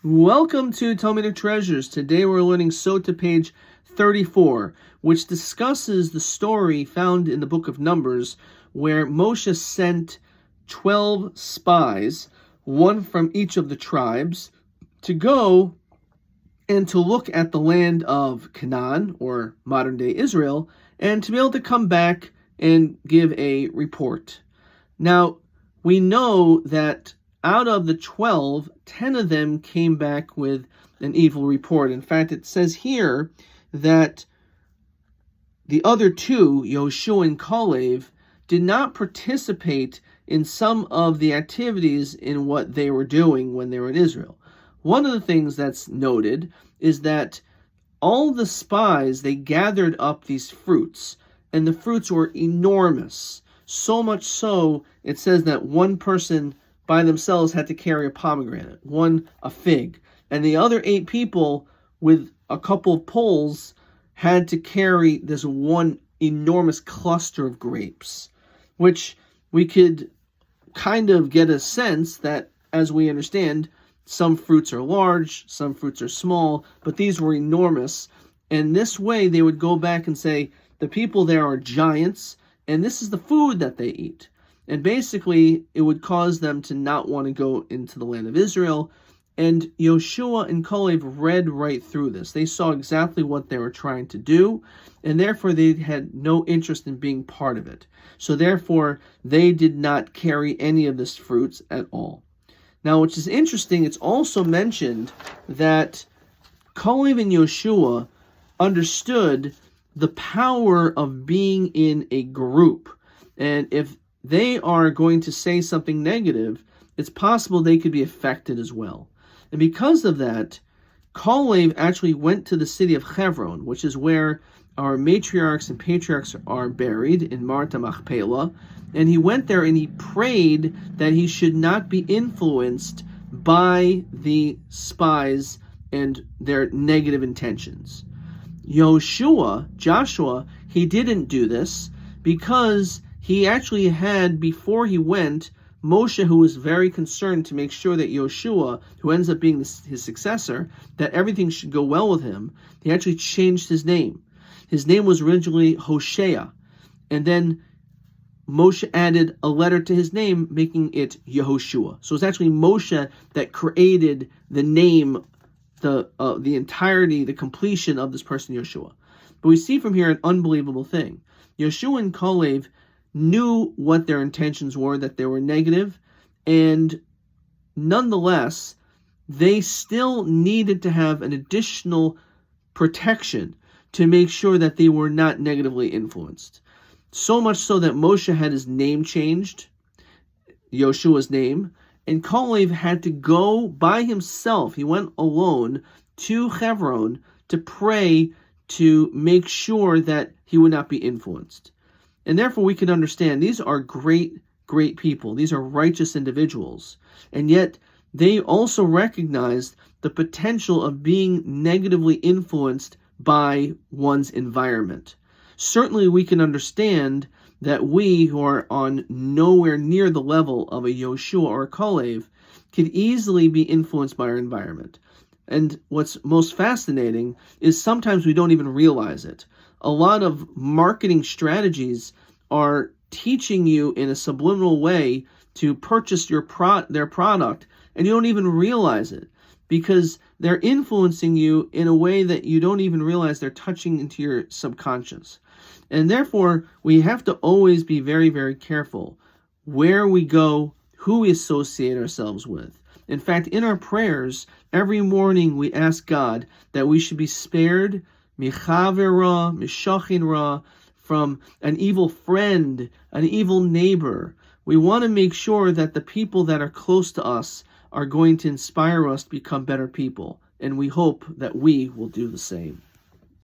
Welcome to Talmudic Treasures. Today we're learning Sotah page 34, which discusses the story found in the book of Numbers where Moshe sent 12 spies, one from each of the tribes, to go and to look at the land of Canaan, or modern-day Israel, and to be able to come back and give a report. Now, we know that out of the 12, 10 of them came back with an evil report. In fact, it says here that the other two, Yoshua and Caleb, did not participate in some of the activities in what they were doing when they were in Israel. One of the things that's noted is that all the spies, they gathered up these fruits, and the fruits were enormous. So much so, it says that one person by themselves had to carry a pomegranate, one a fig, and the other 8 people with a couple of poles had to carry this one enormous cluster of grapes, which we could kind of get a sense that, as we understand, some fruits are large, some fruits are small, but these were enormous. And this way they would go back and say, the people there are giants, and this is the food that they eat. And basically, it would cause them to not want to go into the land of Israel. And Yoshua and Caleb read right through this. They saw exactly what they were trying to do, and therefore they had no interest in being part of it. So therefore, they did not carry any of this fruits at all. Now, which is interesting, it's also mentioned that Caleb and Yoshua understood the power of being in a group. And if they are going to say something negative, it's possible they could be affected as well. And because of that, Caleb actually went to the city of Hebron, which is where our matriarchs and patriarchs are buried in Marta Machpelah, and he went there and he prayed that he should not be influenced by the spies and their negative intentions. Joshua, he didn't do this because he actually had, before he went, Moshe, who was very concerned to make sure that Yoshua, who ends up being his successor, that everything should go well with him, he actually changed his name. His name was originally Hoshea, and then Moshe added a letter to his name, making it Yehoshua. So it's actually Moshe that created the name, the entirety, the completion of this person, Yoshua. But we see from here an unbelievable thing. Yoshua and Caleb knew what their intentions were, that they were negative, and nonetheless, they still needed to have an additional protection to make sure that they were not negatively influenced. So much so that Moshe had his name changed, Yoshua's name, and Caleb had to go by himself. He went alone to Hebron to pray to make sure that he would not be influenced. And therefore we can understand these are great people. These are righteous individuals. And yet they also recognized the potential of being negatively influenced by one's environment. Certainly we can understand that we, who are on nowhere near the level of a Yoshua or a Caleb, could easily be influenced by our environment. And what's most fascinating is sometimes we don't even realize it. A lot of marketing strategies are teaching you in a subliminal way to purchase their product, and you don't even realize it because they're influencing you in a way that you don't even realize they're touching into your subconscious. And therefore, we have to always be very, very careful where we go, who we associate ourselves with. In fact, in our prayers, every morning we ask God that we should be spared Michaver Mishachin Ra, from an evil friend, an evil neighbor. We want to make sure that the people that are close to us are going to inspire us to become better people, and we hope that we will do the same.